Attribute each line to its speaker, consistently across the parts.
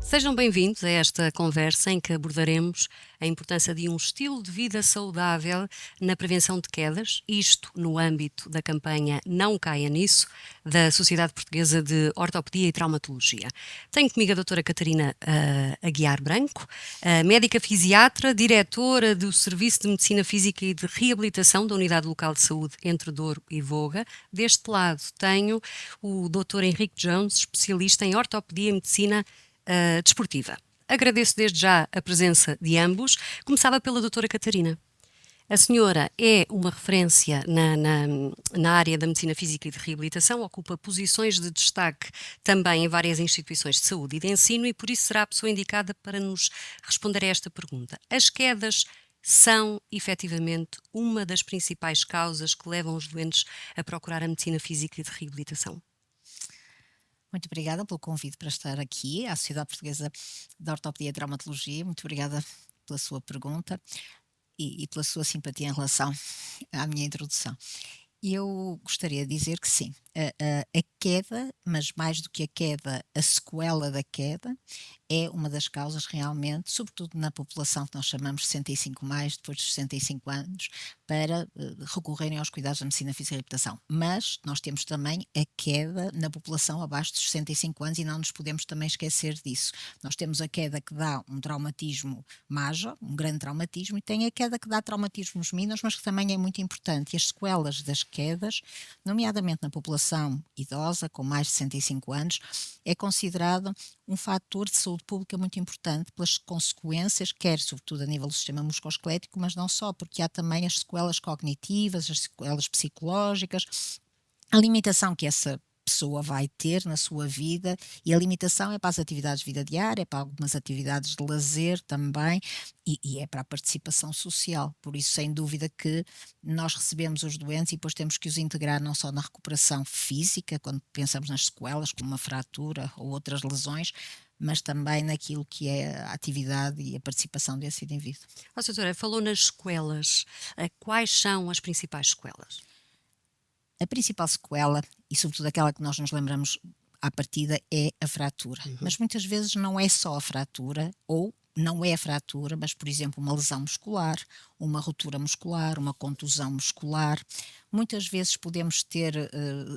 Speaker 1: Sejam bem-vindos a esta conversa em que abordaremos a importância de um estilo de vida saudável na prevenção de quedas, isto no âmbito da campanha Não Caia Nisso, da Sociedade Portuguesa de Ortopedia e Traumatologia. Tenho comigo a doutora Catarina Aguiar Branco, médica fisiatra, diretora do Serviço de Medicina Física e de Reabilitação da Unidade Local de Saúde entre Douro e Voga. Deste lado tenho o doutor Henrique Jones, especialista em ortopedia e medicina desportiva. Agradeço desde já a presença de ambos. Começava pela doutora Catarina. A senhora é uma referência na área da medicina física e de reabilitação, ocupa posições de destaque também em várias instituições de saúde e de ensino e por isso será a pessoa indicada para nos responder a esta pergunta. As quedas são, efetivamente, uma das principais causas que levam os doentes a procurar a medicina física e de reabilitação?
Speaker 2: Muito obrigada pelo convite para estar aqui à Sociedade Portuguesa de Ortopedia e Traumatologia. Muito obrigada pela sua pergunta e pela sua simpatia em relação à minha introdução. Eu gostaria de dizer que sim, a queda, mas mais do que a queda, a sequela da queda, é uma das causas realmente, sobretudo na população que nós chamamos de 65 mais, depois dos 65 anos, para recorrerem aos cuidados da medicina física e reabilitação. Mas nós temos também a queda na população abaixo dos 65 anos e não nos podemos também esquecer disso. Nós temos a queda que dá um traumatismo major, um grande traumatismo, e tem a queda que dá traumatismos mínimos, mas que também é muito importante. E as sequelas das quedas, nomeadamente na população idosa com mais de 65 anos, é considerado um fator de saúde pública muito importante pelas consequências, quer sobretudo a nível do sistema musculoesquelético, mas não só, porque há também as sequelas cognitivas, as sequelas psicológicas, a limitação que essa pessoa vai ter na sua vida, e a limitação é para as atividades de vida diária, é para algumas atividades de lazer também, e é para a participação social. Por isso, sem dúvida que nós recebemos os doentes e depois temos que os integrar não só na recuperação física, quando pensamos nas sequelas, como uma fratura ou outras lesões, mas também naquilo que é a atividade e a participação desse indivíduo.
Speaker 1: Ó, doutora, falou nas sequelas. Quais são as principais sequelas?
Speaker 2: A principal sequela, e sobretudo aquela que nós nos lembramos à partida, é a fratura.
Speaker 1: Uhum.
Speaker 2: Mas muitas vezes não é só a fratura, ou não é a fratura, mas, por exemplo, uma lesão muscular, uma ruptura muscular, uma contusão muscular. Muitas vezes podemos ter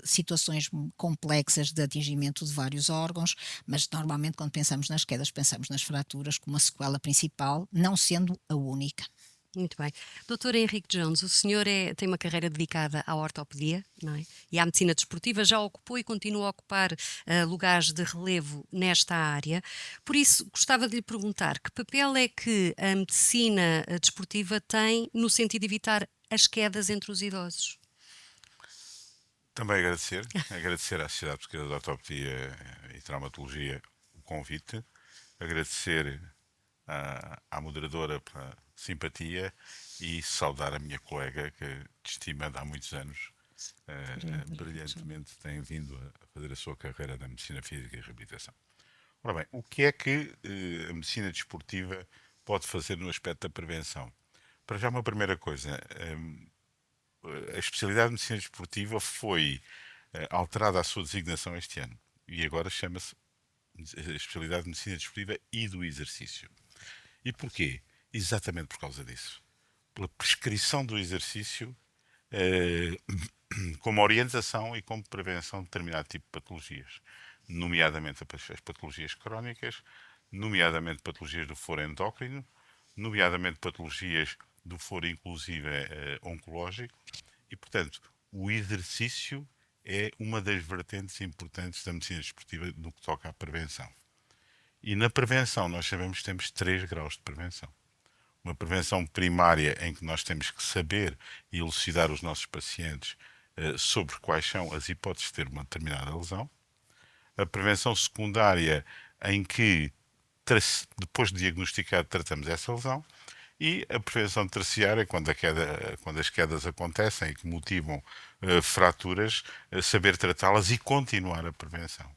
Speaker 2: situações complexas de atingimento de vários órgãos, mas normalmente quando pensamos nas quedas, pensamos nas fraturas como a sequela principal, não sendo a única.
Speaker 1: Muito bem. Doutor Henrique Jones, o senhor tem uma carreira dedicada à ortopedia, não é? E à medicina desportiva, já ocupou e continua a ocupar lugares de relevo nesta área. Por isso, gostava de lhe perguntar que papel é que a medicina desportiva tem no sentido de evitar as quedas entre os idosos?
Speaker 3: Também agradecer à Sociedade Portuguesa de Ortopedia e Traumatologia o convite, agradecer à moderadora pela simpatia e saudar a minha colega que de estima há muitos anos, brilhantemente tem vindo a fazer a sua carreira na medicina física e reabilitação. Ora bem, o que é que a medicina desportiva pode fazer no aspecto da prevenção? Para já uma primeira coisa, a especialidade de medicina desportiva foi alterada a sua designação este ano e agora chama-se a especialidade de medicina desportiva e do exercício. E porquê? Exatamente por causa disso. Pela prescrição do exercício como orientação e como prevenção de determinado tipo de patologias, nomeadamente as patologias crónicas, nomeadamente patologias do foro endócrino, nomeadamente patologias do foro inclusive oncológico, e portanto o exercício é uma das vertentes importantes da medicina desportiva no que toca à prevenção. E na prevenção nós sabemos que temos 3 graus de prevenção. Uma prevenção primária em que nós temos que saber e elucidar os nossos pacientes sobre quais são as hipóteses de ter uma determinada lesão. A prevenção secundária em que, depois de diagnosticado, tratamos essa lesão. E a prevenção terciária, quando as quedas acontecem e que motivam fraturas, saber tratá-las e continuar a prevenção.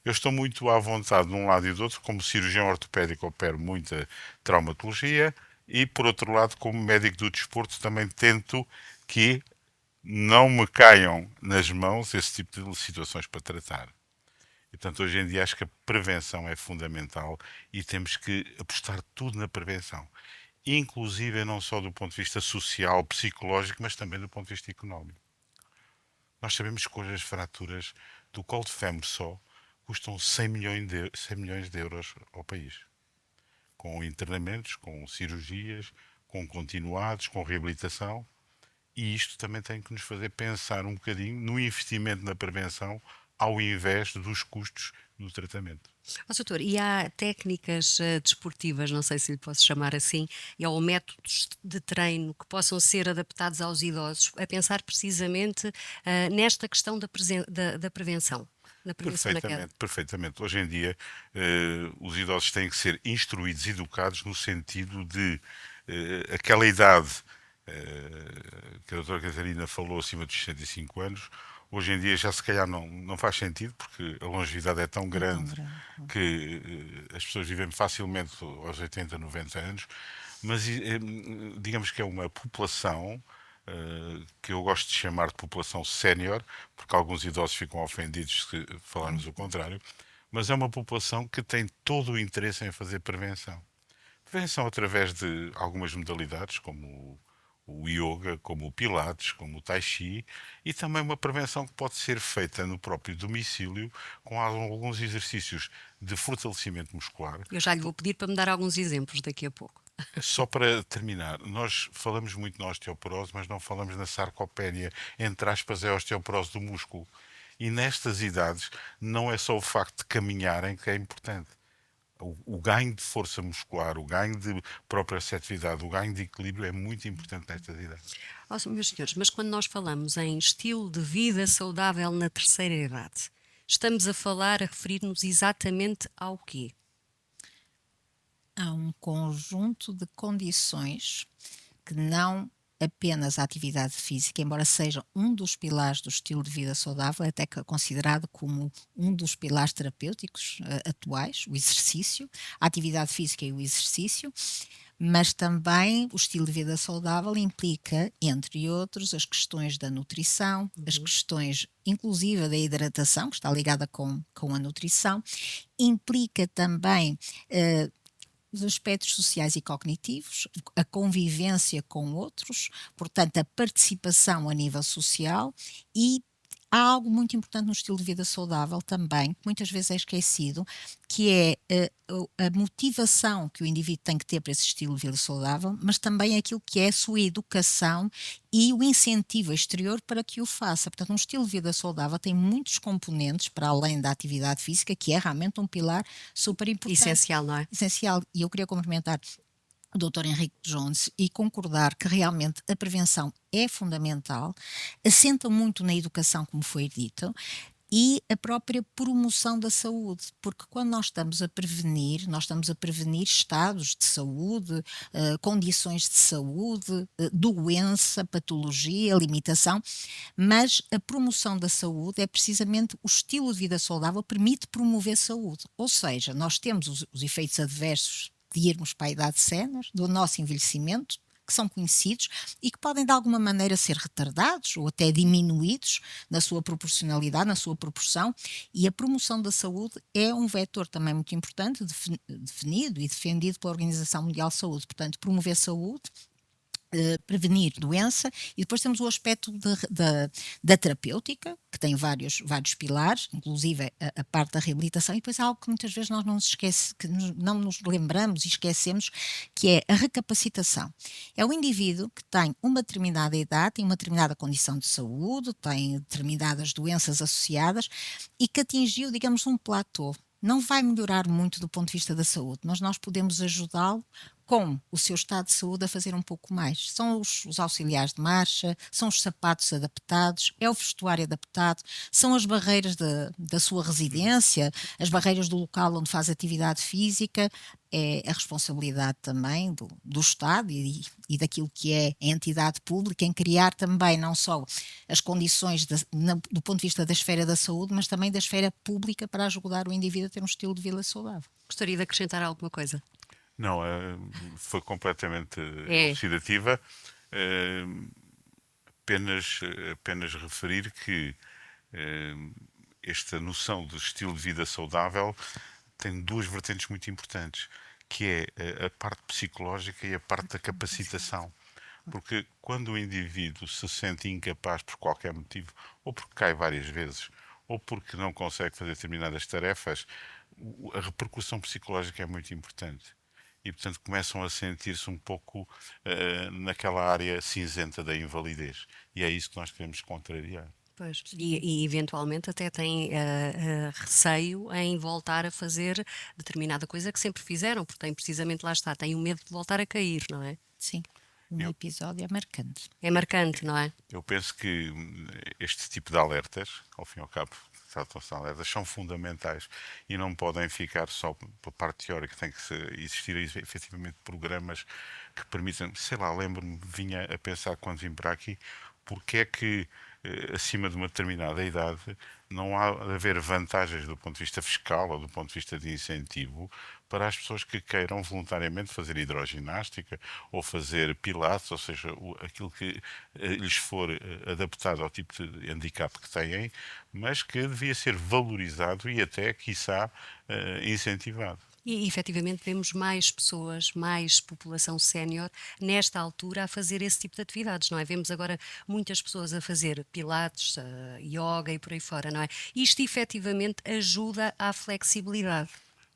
Speaker 3: Eu estou muito à vontade de um lado e do outro, como cirurgião ortopédico opero muita traumatologia e, por outro lado, como médico do desporto, também tento que não me caiam nas mãos esse tipo de situações para tratar. E, portanto, hoje em dia acho que a prevenção é fundamental e temos que apostar tudo na prevenção. Inclusive não só do ponto de vista social, psicológico, mas também do ponto de vista económico. Nós sabemos que hoje as fraturas do colo de fémur só custam 100 milhões de euros ao país. Com internamentos, com cirurgias, com continuados, com reabilitação. E isto também tem que nos fazer pensar um bocadinho no investimento na prevenção ao invés dos custos do tratamento.
Speaker 1: Doutor, e há técnicas desportivas, não sei se lhe posso chamar assim, ou métodos de treino que possam ser adaptados aos idosos, a pensar precisamente nesta questão da prevenção, na prevenção da queda?
Speaker 3: Perfeitamente, perfeitamente. Hoje em dia, os idosos têm que ser instruídos, educados no sentido de aquela idade que a doutora Catarina falou, acima dos 65 anos, hoje em dia já se calhar não faz sentido, porque a longevidade é tão grande que as pessoas vivem facilmente aos 80, 90 anos, mas digamos que é uma população que eu gosto de chamar de população sénior, porque alguns idosos ficam ofendidos se falarmos o contrário, mas é uma população que tem todo o interesse em fazer prevenção. Prevenção através de algumas modalidades, como o yoga, como o pilates, como o tai chi, e também uma prevenção que pode ser feita no próprio domicílio com alguns exercícios de fortalecimento muscular.
Speaker 1: Eu já lhe vou pedir para me dar alguns exemplos daqui a pouco.
Speaker 3: Só para terminar, nós falamos muito na osteoporose, mas não falamos na sarcopénia, entre aspas, é a osteoporose do músculo. E nestas idades, não é só o facto de caminharem que é importante. O ganho de força muscular, o ganho de própria atividade, o ganho de equilíbrio é muito importante nestas idades.
Speaker 1: Meus senhores, mas quando nós falamos em estilo de vida saudável na terceira idade, estamos a falar, a referir-nos exatamente ao quê?
Speaker 2: Há um conjunto de condições que não apenas a atividade física, embora seja um dos pilares do estilo de vida saudável, é até considerado como um dos pilares terapêuticos atuais, o exercício, a atividade física e o exercício, mas também o estilo de vida saudável implica, entre outros, as questões da nutrição, as questões inclusive da hidratação, que está ligada com a nutrição, implica também os aspectos sociais e cognitivos, a convivência com outros, portanto, a participação a nível social e há algo muito importante no estilo de vida saudável também, que muitas vezes é esquecido, que é a motivação que o indivíduo tem que ter para esse estilo de vida saudável, mas também aquilo que é a sua educação e o incentivo exterior para que o faça. Portanto, um estilo de vida saudável tem muitos componentes para além da atividade física, que é realmente um pilar super importante.
Speaker 1: Essencial, não é?
Speaker 2: Essencial. E eu queria cumprimentar o Dr. Henrique Jones e concordar que realmente a prevenção é fundamental, assenta muito na educação, como foi dito, e a própria promoção da saúde, porque quando nós estamos a prevenir estados de saúde, condições de saúde, doença, patologia, limitação, mas a promoção da saúde é precisamente o estilo de vida saudável permite promover saúde, ou seja, nós temos os efeitos adversos de irmos para a idade sénior, do nosso envelhecimento, que são conhecidos e que podem de alguma maneira ser retardados ou até diminuídos na sua proporcionalidade, na sua proporção, e a promoção da saúde é um vetor também muito importante, definido e defendido pela Organização Mundial de Saúde. Portanto, promover saúde, prevenir doença, e depois temos o aspecto da terapêutica, que tem vários pilares, inclusive a parte da reabilitação, e depois há algo que muitas vezes nós não nos lembramos e esquecemos, que é a recapacitação. É o indivíduo que tem uma determinada idade, tem uma determinada condição de saúde, tem determinadas doenças associadas e que atingiu, digamos, um platô. Não vai melhorar muito do ponto de vista da saúde, mas nós podemos ajudá-lo com o seu estado de saúde a fazer um pouco mais. São os auxiliares de marcha, são os sapatos adaptados, é o vestuário adaptado, são as barreiras da sua residência, as barreiras do local onde faz atividade física, é a responsabilidade também do Estado e daquilo que é a entidade pública em criar também não só as condições do ponto de vista da esfera da saúde, mas também da esfera pública para ajudar o indivíduo a ter um estilo de vida saudável.
Speaker 1: Gostaria de acrescentar alguma coisa?
Speaker 3: Não, foi completamente
Speaker 1: É.
Speaker 3: elucidativa. Apenas referir que esta noção de estilo de vida saudável tem duas vertentes muito importantes, que é a parte psicológica e a parte da capacitação. Porque quando o indivíduo se sente incapaz por qualquer motivo, ou porque cai várias vezes, ou porque não consegue fazer determinadas tarefas, a repercussão psicológica é muito importante. E, portanto, começam a sentir-se um pouco naquela área cinzenta da invalidez. E é isso que nós queremos contrariar.
Speaker 1: Pois, e eventualmente até têm receio em voltar a fazer determinada coisa que sempre fizeram, porque têm precisamente, lá está, têm o medo de voltar a cair, não é?
Speaker 2: Sim, um
Speaker 3: Eu,
Speaker 2: episódio é marcante.
Speaker 1: É marcante, não é?
Speaker 3: eu penso que este tipo de alertas, ao fim e ao cabo, são alertas, são fundamentais e não podem ficar só pela parte teórica. Tem que existir efetivamente programas que permitam, sei lá, lembro-me, vinha a pensar quando vim para aqui, porque é que acima de uma determinada idade não há de haver vantagens do ponto de vista fiscal ou do ponto de vista de incentivo para as pessoas que queiram voluntariamente fazer hidroginástica ou fazer pilates, ou seja, aquilo que lhes for adaptado ao tipo de handicap que têm, mas que devia ser valorizado e até, quiçá, incentivado.
Speaker 1: E efetivamente vemos mais pessoas, mais população sénior nesta altura a fazer esse tipo de atividades, não é? Vemos agora muitas pessoas a fazer pilates, yoga e por aí fora, não é? Isto efetivamente ajuda à flexibilidade,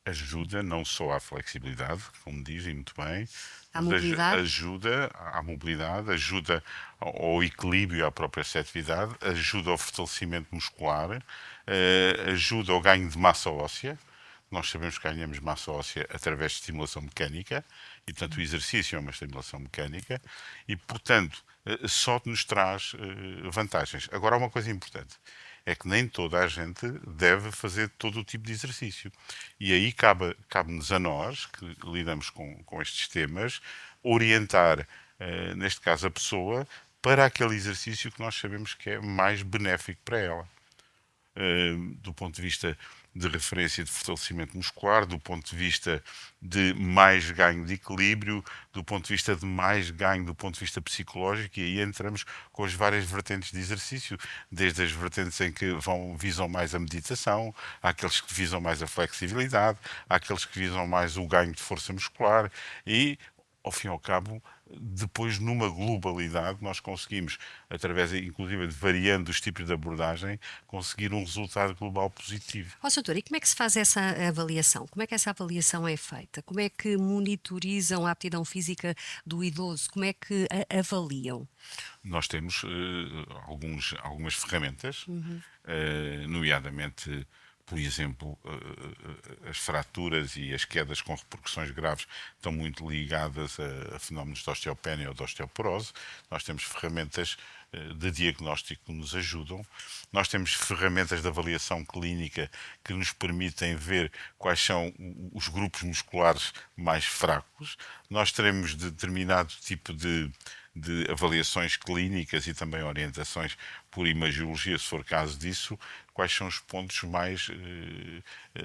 Speaker 3: Ajuda não só à flexibilidade, como dizem muito bem,
Speaker 1: à
Speaker 3: mas
Speaker 1: mobilidade.
Speaker 3: ajuda à mobilidade, ajuda ao equilíbrio, à própria atividade, ajuda ao fortalecimento muscular, ajuda ao ganho de massa óssea. Nós sabemos que ganhamos massa óssea através de estimulação mecânica e, portanto, o exercício é uma estimulação mecânica e, portanto, só nos traz vantagens. Agora, há uma coisa importante é que nem toda a gente deve fazer todo o tipo de exercício. E aí cabe-nos a nós, que lidamos com estes temas, orientar, neste caso, a pessoa para aquele exercício que nós sabemos que é mais benéfico para ela. Do ponto de vista de referência de fortalecimento muscular, do ponto de vista de mais ganho de equilíbrio, do ponto de vista de mais ganho do ponto de vista psicológico, e aí entramos com as várias vertentes de exercício, desde as vertentes em que visam mais a meditação, há aqueles que visam mais a flexibilidade, há aqueles que visam mais o ganho de força muscular e, ao fim e ao cabo, depois numa globalidade nós conseguimos, através inclusive de variando os tipos de abordagem, conseguir um resultado global positivo.
Speaker 1: Ó, doutor, e como é que se faz essa avaliação? Como é que essa avaliação é feita? Como é que monitorizam a aptidão física do idoso? Como é que a avaliam?
Speaker 3: Nós temos algumas ferramentas, nomeadamente, por exemplo, as fraturas e as quedas com repercussões graves estão muito ligadas a fenómenos de osteopenia ou de osteoporose. Nós temos ferramentas de diagnóstico que nos ajudam. Nós temos ferramentas de avaliação clínica que nos permitem ver quais são os grupos musculares mais fracos. Nós teremos determinado tipo de avaliações clínicas e também orientações por imagiologia, se for caso disso, quais são os pontos mais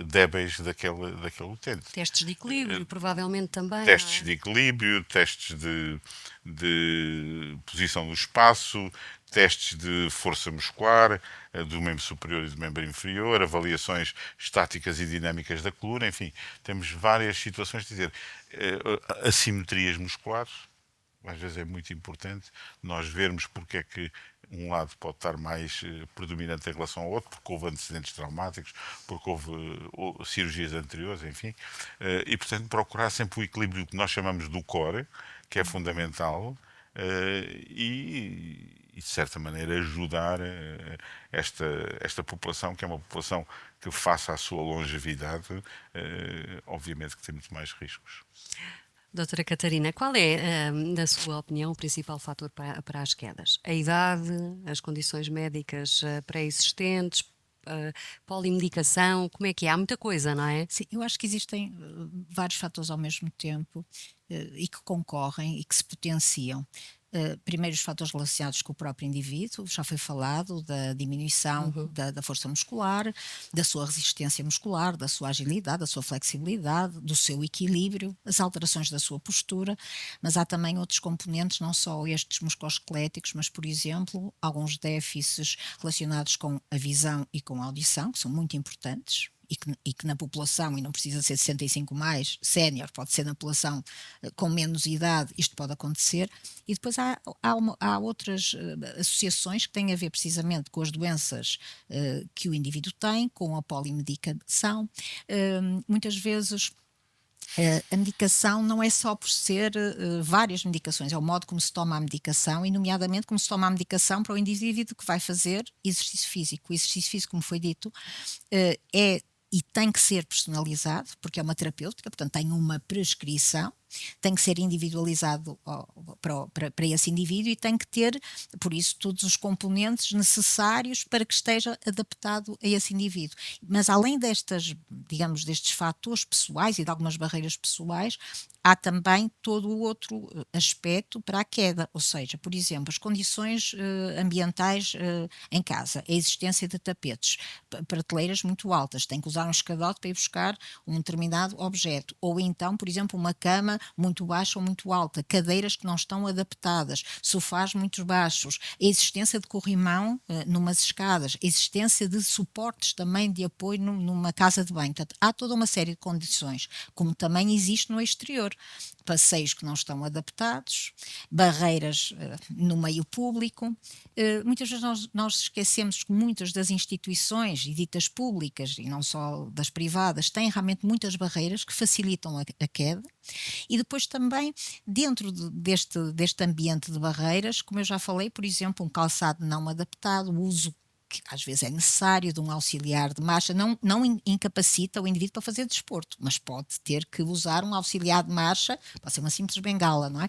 Speaker 3: débeis daquele utente.
Speaker 1: Testes de equilíbrio, provavelmente também, não
Speaker 3: Testes
Speaker 1: é?
Speaker 3: de equilíbrio, testes de posição no espaço, testes de força muscular do membro superior e do membro inferior, avaliações estáticas e dinâmicas da coluna, enfim, temos várias situações, quer dizer, assimetrias musculares. Às vezes é muito importante nós vermos porque é que um lado pode estar mais predominante em relação ao outro, porque houve antecedentes traumáticos, porque houve cirurgias anteriores, enfim. E, portanto, procurar sempre o equilíbrio que nós chamamos do core, que é fundamental, de certa maneira, ajudar esta população, que é uma população que, face à sua longevidade, obviamente que tem muito mais riscos.
Speaker 1: Doutora Catarina, qual é, na sua opinião, o principal fator para as quedas? A idade, as condições médicas pré-existentes, polimedicação, como é que é? Há muita coisa, não é?
Speaker 2: Sim, eu acho que existem vários fatores ao mesmo tempo e que concorrem e que se potenciam. primeiro os fatores relacionados com o próprio indivíduo, já foi falado da diminuição da força muscular, da sua resistência muscular, da sua agilidade, da sua flexibilidade, do seu equilíbrio, as alterações da sua postura, mas há também outros componentes, não só estes musculoesqueléticos, mas, por exemplo, alguns déficits relacionados com a visão e com a audição, que são muito importantes. E que na população, e não precisa ser 65 mais, sénior, pode ser na população com menos idade, isto pode acontecer. E depois há outras associações que têm a ver precisamente com as doenças que o indivíduo tem, com a polimedicação. Muitas vezes a medicação não é só por ser várias medicações, é o modo como se toma a medicação, e nomeadamente como se toma a medicação para o indivíduo que vai fazer exercício físico. O exercício físico, como foi dito, é e tem que ser personalizado, porque é uma terapêutica, portanto tem uma prescrição, tem que ser individualizado para esse indivíduo e tem que ter, por isso, todos os componentes necessários para que esteja adaptado a esse indivíduo. Mas além destes fatores pessoais e de algumas barreiras pessoais, há também todo o outro aspecto para a queda, ou seja, por exemplo, as condições ambientais em casa, a existência de tapetes, prateleiras muito altas, tem que usar um escadote para ir buscar um determinado objeto, ou então, por exemplo, uma cama muito baixa ou muito alta, cadeiras que não estão adaptadas, sofás muito baixos, a existência de corrimão numas escadas, a existência de suportes também de apoio numa casa de banho. Portanto, há toda uma série de condições, como também existe no exterior. Passeios que não estão adaptados, barreiras no meio público. Muitas vezes nós esquecemos que muitas das instituições e ditas públicas, e não só das privadas, têm realmente muitas barreiras que facilitam a queda. E depois também, dentro deste ambiente de barreiras, como eu já falei, por exemplo, um calçado não adaptado, o uso que às vezes é necessário de um auxiliar de marcha, não incapacita o indivíduo para fazer desporto, mas pode ter que usar um auxiliar de marcha, pode ser uma simples bengala, não é?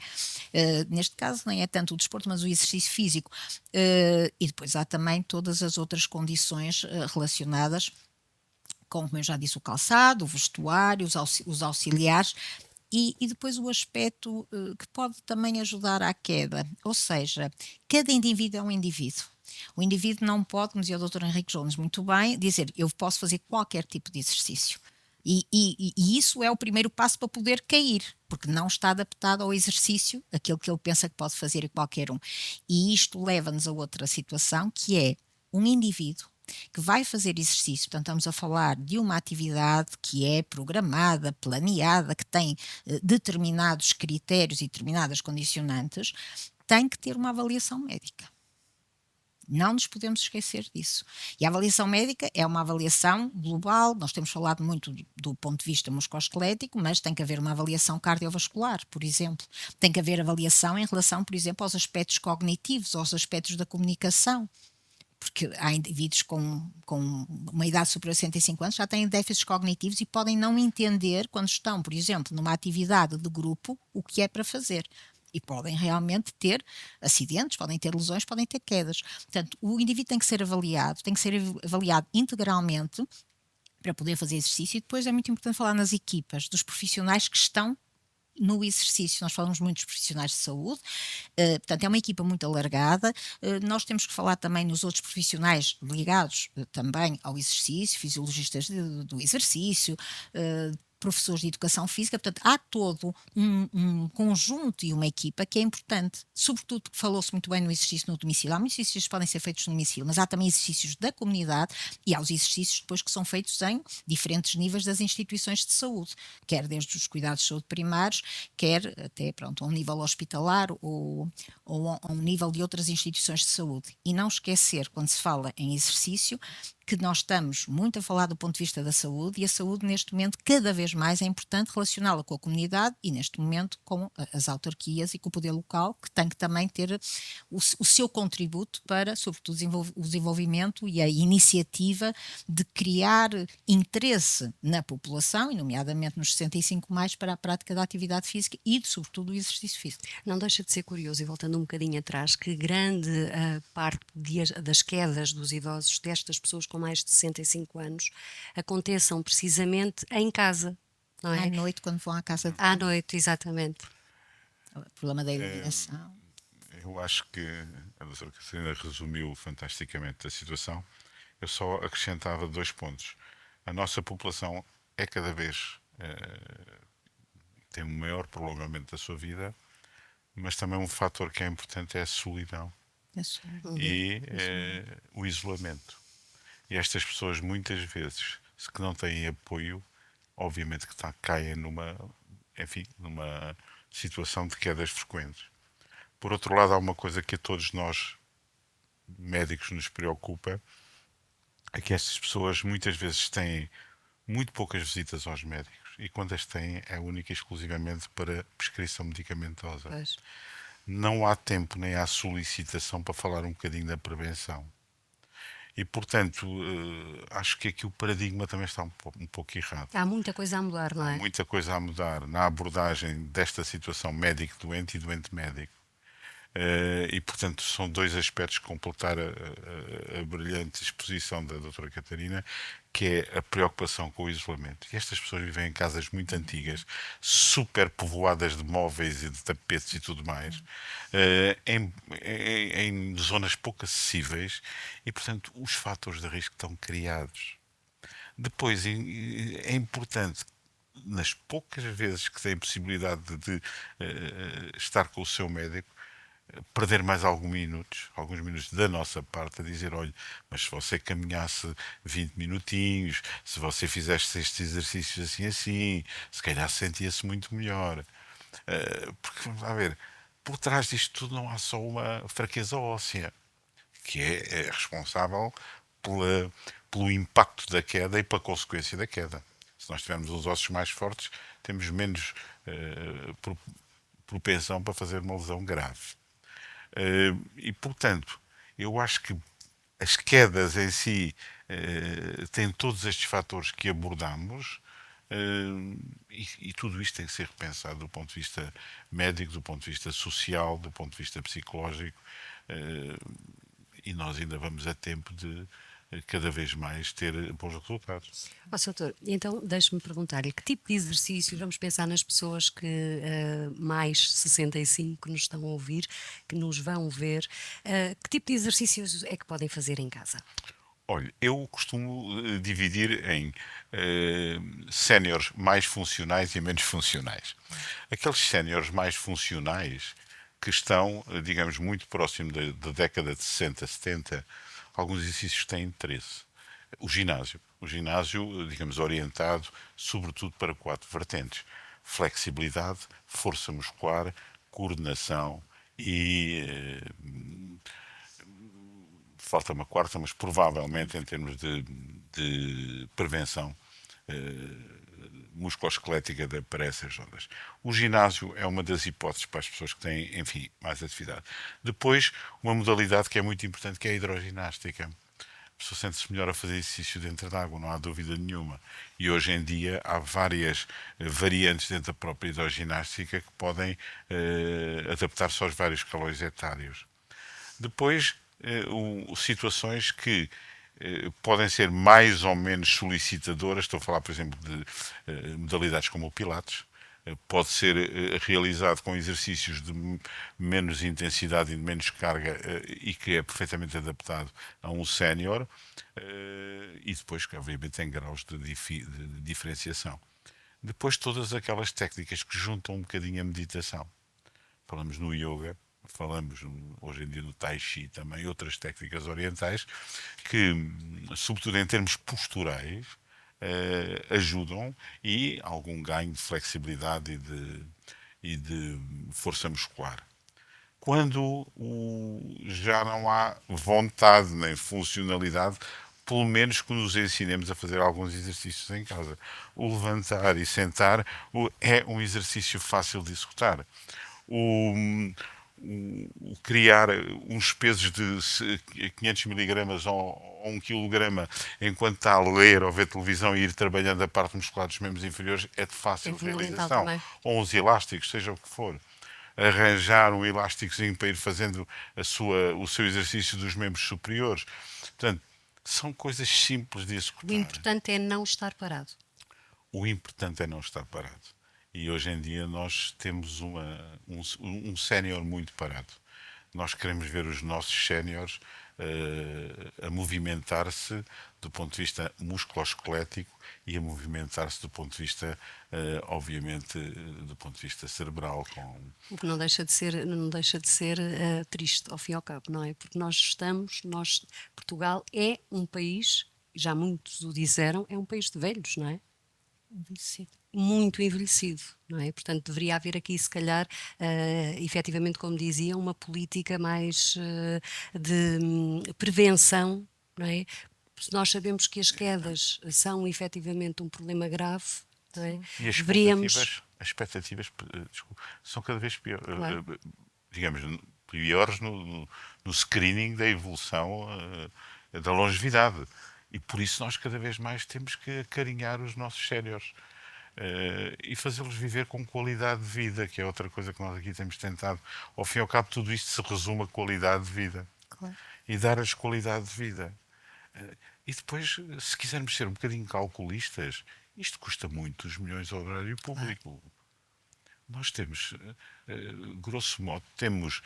Speaker 2: Neste caso nem é tanto o desporto, mas o exercício físico. E depois há também todas as outras condições relacionadas com, como eu já disse, o calçado, o vestuário, os auxiliares. E depois o aspecto que pode também ajudar à queda, ou seja, cada indivíduo é um indivíduo. O indivíduo não pode, como dizia o Dr. Henrique Jones muito bem, dizer eu posso fazer qualquer tipo de exercício. E isso é o primeiro passo para poder cair, porque não está adaptado ao exercício, aquilo que ele pensa que pode fazer qualquer um. E isto leva-nos a outra situação, que é um indivíduo que vai fazer exercício, portanto estamos a falar de uma atividade que é programada, planeada, que tem determinados critérios e determinadas condicionantes, tem que ter uma avaliação médica. Não nos podemos esquecer disso. E a avaliação médica é uma avaliação global, nós temos falado muito do ponto de vista musculoesquelético, mas tem que haver uma avaliação cardiovascular, por exemplo. Tem que haver avaliação em relação, por exemplo, aos aspectos cognitivos, aos aspectos da comunicação. Porque há indivíduos com uma idade superior a 65 anos já têm déficits cognitivos e podem não entender quando estão, por exemplo, numa atividade de grupo, o que é para fazer. E podem realmente ter acidentes, podem ter lesões, podem ter quedas. Portanto, o indivíduo tem que ser avaliado integralmente para poder fazer exercício. E depois é muito importante falar nas equipas, dos profissionais que estão no exercício. Nós falamos muito dos profissionais de saúde, portanto é uma equipa muito alargada. Nós temos que falar também nos outros profissionais ligados também ao exercício, fisiologistas do exercício, professores de educação física. Portanto há todo um conjunto e uma equipa que é importante, sobretudo porque falou-se muito bem no exercício no domicílio. Há muitos exercícios que podem ser feitos no domicílio, mas há também exercícios da comunidade e há os exercícios depois que são feitos em diferentes níveis das instituições de saúde, quer desde os cuidados de saúde primários, quer até a um nível hospitalar ou a um nível de outras instituições de saúde. E não esquecer, quando se fala em exercício, que nós estamos muito a falar do ponto de vista da saúde, e a saúde neste momento cada vez mais é importante relacioná-la com a comunidade e neste momento com as autarquias e com o poder local, que tem que também ter o seu contributo para, sobretudo, o desenvolvimento e a iniciativa de criar interesse na população, e nomeadamente nos 65 mais, para a prática da atividade física e, sobretudo, do exercício físico.
Speaker 1: Não deixa de ser curioso, e voltando um bocadinho atrás, que grande parte das quedas dos idosos, destas pessoas com mais de 65 anos, aconteçam precisamente em casa, não é?
Speaker 2: À noite, quando vão à casa de
Speaker 1: À
Speaker 2: banho.
Speaker 1: noite, exatamente.
Speaker 2: O problema da iluminação.
Speaker 3: Eu acho que a doutora Catarina resumiu fantasticamente a situação. Eu só acrescentava 2 pontos. A nossa população é cada vez tem um maior prolongamento da sua vida, mas também um fator que é importante é a solidão e o isolamento. E estas pessoas muitas vezes, se que não têm apoio, obviamente que caem numa situação de quedas frequentes. Por outro lado, há uma coisa que a todos nós médicos nos preocupa, é que estas pessoas muitas vezes têm muito poucas visitas aos médicos e quando as têm é única e exclusivamente para prescrição medicamentosa.
Speaker 1: Pois.
Speaker 3: Não há tempo nem há solicitação para falar um bocadinho da prevenção. E, portanto, acho que aqui o paradigma também está um pouco errado.
Speaker 1: Há muita coisa a mudar, não
Speaker 3: Há
Speaker 1: é?
Speaker 3: muita coisa a mudar na abordagem desta situação médico-doente e doente-médico. E, portanto, são 2 aspectos que completar a brilhante exposição da doutora Catarina, que é a preocupação com o isolamento. E estas pessoas vivem em casas muito antigas, super povoadas de móveis e de tapetes e tudo mais, em zonas pouco acessíveis e, portanto, os fatores de risco estão criados. Depois, é importante nas poucas vezes que tem possibilidade de estar com o seu médico, perder mais alguns minutos da nossa parte a dizer, olha, mas se você caminhasse 20 minutinhos, se você fizesse estes exercícios assim, se calhar sentia-se muito melhor. Porque, vamos lá ver, por trás disto tudo não há só uma fraqueza óssea, que é responsável pelo impacto da queda e pela consequência da queda. Se nós tivermos os ossos mais fortes, temos menos propensão para fazer uma lesão grave. E, portanto, eu acho que as quedas em si têm todos estes fatores que abordamos e tudo isto tem que ser repensado do ponto de vista médico, do ponto de vista social, do ponto de vista psicológico e nós ainda vamos a tempo de cada vez mais ter bons resultados.
Speaker 1: Doutor, então deixe-me perguntar-lhe que tipo de exercícios, vamos pensar nas pessoas que mais 65 nos estão a ouvir, que nos vão ver, que tipo de exercícios é que podem fazer em casa?
Speaker 3: Olha, eu costumo dividir em séniores mais funcionais e menos funcionais. Aqueles séniores mais funcionais que estão, digamos, muito próximo da década de 60, 70, alguns exercícios têm interesse. O ginásio, digamos, orientado sobretudo para 4 vertentes: flexibilidade, força muscular, coordenação e falta uma quarta, mas provavelmente em termos de prevenção musculoesquelética para essas zonas. O ginásio é uma das hipóteses para as pessoas que têm, enfim, mais atividade. Depois, uma modalidade que é muito importante, que é a hidroginástica. A pessoa sente-se melhor a fazer exercício dentro da água, não há dúvida nenhuma. E hoje em dia há várias variantes dentro da própria hidroginástica que podem adaptar-se aos vários calores etários. Depois, situações que podem ser mais ou menos solicitadoras, estou a falar, por exemplo, de modalidades como o Pilates, pode ser realizado com exercícios de menos intensidade e de menos carga e que é perfeitamente adaptado a um sénior e depois, que obviamente, tem graus de diferenciação. Depois, todas aquelas técnicas que juntam um bocadinho a meditação. Falamos no yoga, falamos hoje em dia no tai chi também, outras técnicas orientais que, sobretudo em termos posturais, ajudam e algum ganho de flexibilidade e de força muscular. Quando já não há vontade nem funcionalidade, pelo menos que nos ensinemos a fazer alguns exercícios em casa. O levantar e sentar é um exercício fácil de executar. O criar uns pesos de 500 miligramas ou 1 quilograma enquanto está a ler ou ver televisão e ir trabalhando a parte muscular dos membros inferiores é de fácil
Speaker 1: É fundamental
Speaker 3: realização.
Speaker 1: também.
Speaker 3: Ou uns elásticos, seja o que for. Arranjar um elásticozinho para ir fazendo o seu exercício dos membros superiores. Portanto, são coisas simples de
Speaker 1: O
Speaker 3: executar.
Speaker 1: importante é não estar parado.
Speaker 3: O importante é não estar parado. E hoje em dia nós temos um sénior muito parado. nós queremos ver os nossos séniores a movimentar-se do ponto de vista musculoesquelético e a movimentar-se do ponto de vista, obviamente, do ponto de vista cerebral.
Speaker 1: O que não deixa de ser triste, ao fim e ao cabo, não é? Porque Portugal é um país, já muitos o disseram, é um país de velhos, não é?
Speaker 2: Envelhecido.
Speaker 1: Muito envelhecido, não é? Portanto, deveria haver aqui, se calhar, efetivamente, como dizia, uma política mais de prevenção, não é? Se nós sabemos que as quedas são efetivamente um problema grave, não é?
Speaker 3: E
Speaker 1: Deveríamos,
Speaker 3: as expectativas desculpa, são cada vez
Speaker 1: claro,
Speaker 3: digamos, piores no screening da evolução da longevidade. E por isso nós cada vez mais temos que acarinhar os nossos séniores. E fazê-los viver com qualidade de vida, que é outra coisa que nós aqui temos tentado. Ao fim e ao cabo, tudo isto se resume a qualidade de vida.
Speaker 2: Claro.
Speaker 3: E dar-lhes qualidade de vida. E depois, se quisermos ser um bocadinho calculistas, isto custa muitos milhões ao erário público. Nós temos, grosso modo, temos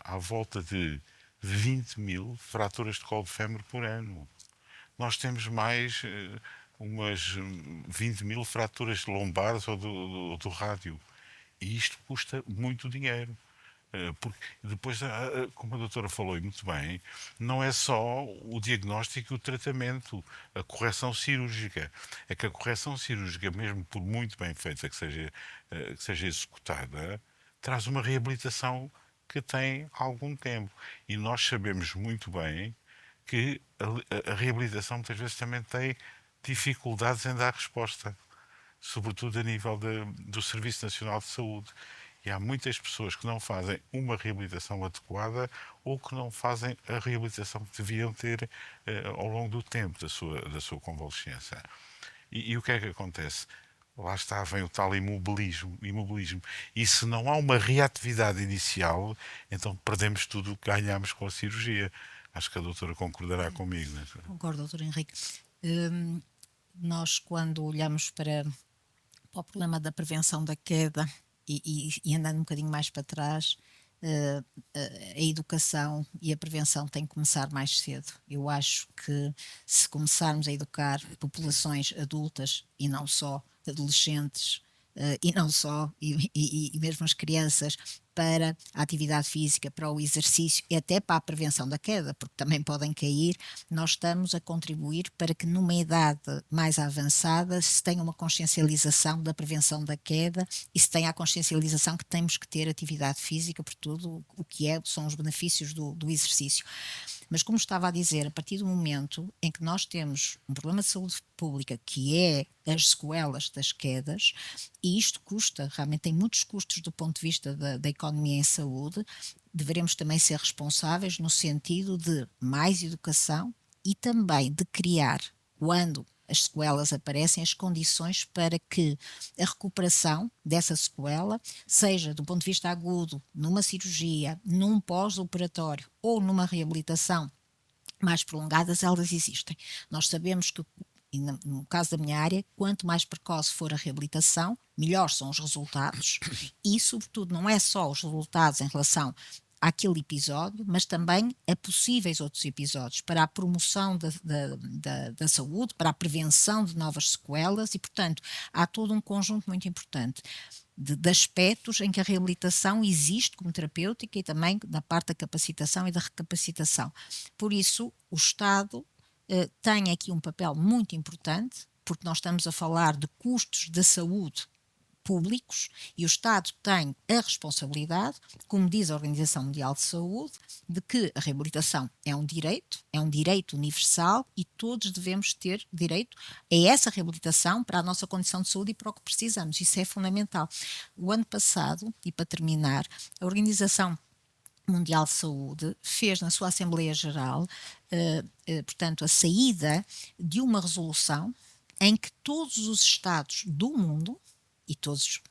Speaker 3: à volta de 20 mil fraturas de colo de fémur por ano. Nós temos mais umas 20 mil fraturas lombares ou do rádio. E isto custa muito dinheiro. Porque depois, como a doutora falou e muito bem, não é só o diagnóstico e o tratamento, a correção cirúrgica. É que a correção cirúrgica, mesmo por muito bem feita que seja executada, traz uma reabilitação que tem algum tempo. E nós sabemos muito bem que a reabilitação muitas vezes também tem dificuldades em dar resposta, sobretudo a nível do Serviço Nacional de Saúde. E há muitas pessoas que não fazem uma reabilitação adequada ou que não fazem a reabilitação que deviam ter ao longo do tempo da sua convalescença. E o que é que acontece? Lá está, vem o tal imobilismo. E se não há uma reatividade inicial, então perdemos tudo o que ganhámos com a cirurgia. Acho que a doutora concordará comigo. Não é?
Speaker 2: Concordo, doutor Henrique. Nós, quando olhamos para o problema da prevenção da queda e andando um bocadinho mais para trás, a educação e a prevenção têm que começar mais cedo. Eu acho que se começarmos a educar populações adultas e não só adolescentes, e não só, e mesmo as crianças, para a atividade física, para o exercício e até para a prevenção da queda, porque também podem cair, nós estamos a contribuir para que numa idade mais avançada se tenha uma consciencialização da prevenção da queda e se tenha a consciencialização que temos que ter atividade física por tudo o que são os benefícios do exercício. Mas como estava a dizer, a partir do momento em que nós temos um problema de saúde pública que é as sequelas das quedas, e isto custa, realmente tem muitos custos do ponto de vista da economia em saúde, deveremos também ser responsáveis no sentido de mais educação e também de criar, quando as sequelas aparecem, as condições para que a recuperação dessa sequela, seja do ponto de vista agudo, numa cirurgia, num pós-operatório ou numa reabilitação mais prolongadas, elas existem. Nós sabemos que, no caso da minha área, quanto mais precoce for a reabilitação, melhor são os resultados e, sobretudo, não é só os resultados em relação àquele episódio, mas também a possíveis outros episódios para a promoção da saúde, para a prevenção de novas sequelas e, portanto, há todo um conjunto muito importante de aspectos em que a reabilitação existe como terapêutica e também na parte da capacitação e da recapacitação. Por isso, o Estado tem aqui um papel muito importante, porque nós estamos a falar de custos da saúde públicos e o Estado tem a responsabilidade, como diz a Organização Mundial de Saúde, de que a reabilitação é um direito universal e todos devemos ter direito a essa reabilitação para a nossa condição de saúde e para o que precisamos. Isso é fundamental. O ano passado, e para terminar, a Organização Mundial de Saúde fez na sua Assembleia Geral, portanto, a saída de uma resolução em que todos os Estados do mundo, e todos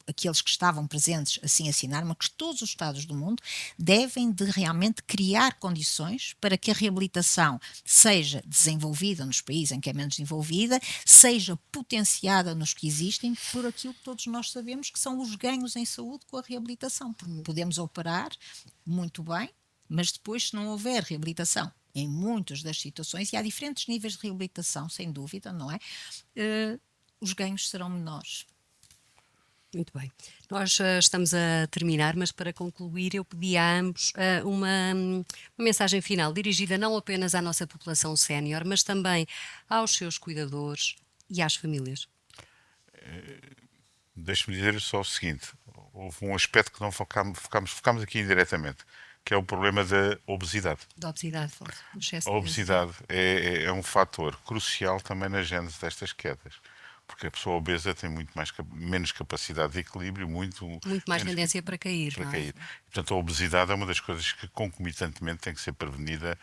Speaker 2: aqueles que estavam presentes assim assinaram, mas que todos os Estados do mundo devem de realmente criar condições para que a reabilitação seja desenvolvida nos países em que é menos desenvolvida, seja potenciada nos que existem, por aquilo que todos nós sabemos que são os ganhos em saúde com a reabilitação. Porque podemos operar muito bem, mas depois, se não houver reabilitação em muitas das situações, e há diferentes níveis de reabilitação, sem dúvida, não é? Os ganhos serão menores.
Speaker 1: Muito bem. Nós estamos a terminar, mas para concluir, eu pedi a ambos uma mensagem final dirigida não apenas à nossa população sénior, mas também aos seus cuidadores e às famílias.
Speaker 3: Deixe-me dizer só o seguinte: houve um aspecto que não focámos aqui indiretamente, que é o problema da obesidade.
Speaker 1: Da obesidade, do excesso
Speaker 3: A
Speaker 1: de peso.
Speaker 3: obesidade é um fator crucial também na gênese destas quedas, porque a pessoa obesa tem menos capacidade de equilíbrio, muito
Speaker 1: mais
Speaker 3: menos
Speaker 1: tendência para cair,
Speaker 3: para
Speaker 1: não é?
Speaker 3: cair. Portanto, a obesidade é uma das coisas que concomitantemente tem que ser prevenida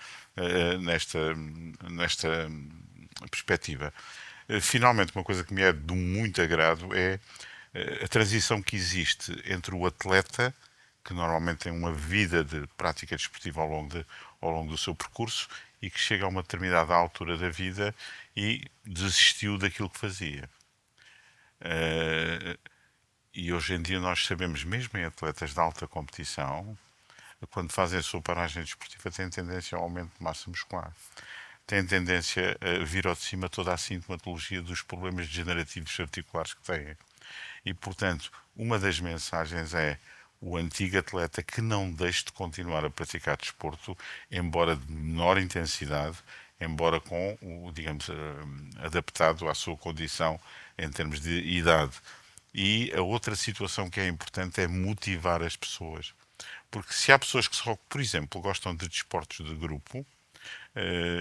Speaker 3: nesta perspectiva. Finalmente, uma coisa que me é de muito agrado é a transição que existe entre o atleta, que normalmente tem uma vida de prática desportiva ao longo do seu percurso, e que chega a uma determinada altura da vida e desistiu daquilo que fazia. E hoje em dia nós sabemos, mesmo em atletas de alta competição, quando fazem a sua paragem desportiva, têm tendência ao aumento de massa muscular. Têm tendência a vir ao de cima toda a sintomatologia dos problemas degenerativos articulares que têm. E, portanto, uma das mensagens é o antigo atleta que não deixe de continuar a praticar desporto, embora de menor intensidade, embora digamos, adaptado à sua condição em termos de idade. E a outra situação que é importante é motivar as pessoas. Porque se há pessoas que só, por exemplo, gostam de desportos de grupo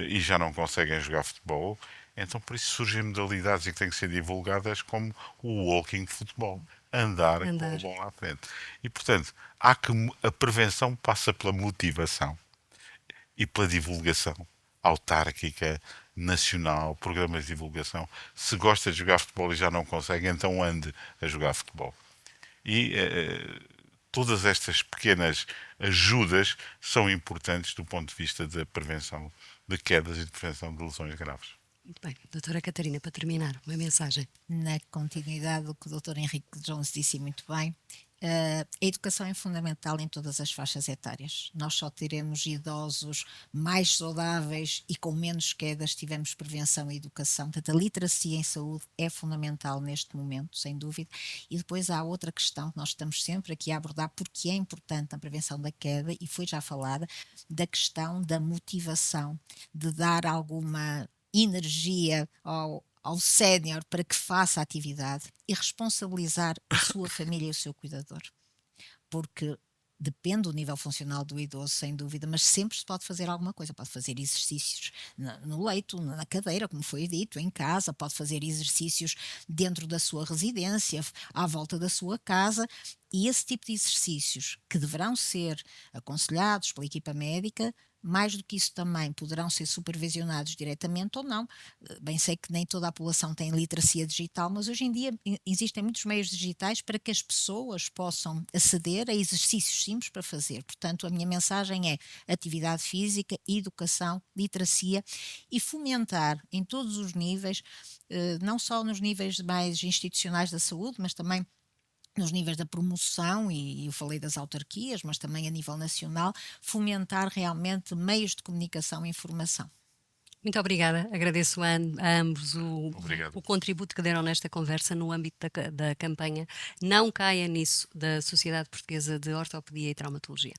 Speaker 3: e já não conseguem jogar futebol, então por isso surgem modalidades que têm que ser divulgadas, como o walking futebol, andar com a bola à frente. E portanto, a prevenção passa pela motivação e pela divulgação autárquica, nacional, programas de divulgação. Se gosta de jogar futebol e já não consegue, então ande a jogar futebol. E todas estas pequenas ajudas são importantes do ponto de vista da prevenção de quedas e de prevenção de lesões graves.
Speaker 1: Muito bem. Doutora Catarina, para terminar, uma mensagem.
Speaker 2: Na continuidade do que o Dr. Henrique Jones disse muito bem, a educação é fundamental em todas as faixas etárias. Nós só teremos idosos mais saudáveis e com menos quedas se tivermos prevenção e educação. Portanto, a literacia em saúde é fundamental neste momento, sem dúvida. E depois há outra questão que nós estamos sempre aqui a abordar, porque é importante a prevenção da queda, e foi já falada, da questão da motivação, de dar alguma energia ao sénior para que faça a atividade e responsabilizar a sua família e o seu cuidador. Porque depende do nível funcional do idoso, sem dúvida, mas sempre se pode fazer alguma coisa. Pode fazer exercícios no leito, na cadeira, como foi dito, em casa, pode fazer exercícios dentro da sua residência, à volta da sua casa, e esse tipo de exercícios, que deverão ser aconselhados pela equipa médica, mais do que isso também poderão ser supervisionados diretamente ou não. Bem sei que nem toda a população tem literacia digital, mas hoje em dia existem muitos meios digitais para que as pessoas possam aceder a exercícios simples para fazer. Portanto, a minha mensagem é atividade física, educação, literacia e fomentar em todos os níveis, não só nos níveis mais institucionais da saúde, mas também nos níveis da promoção, e eu falei das autarquias, mas também a nível nacional, fomentar realmente meios de comunicação e informação.
Speaker 1: Muito obrigada. Agradeço a ambos
Speaker 3: Obrigado.
Speaker 1: o contributo que deram nesta conversa no âmbito da campanha Não Caia Nisso, da Sociedade Portuguesa de Ortopedia e Traumatologia.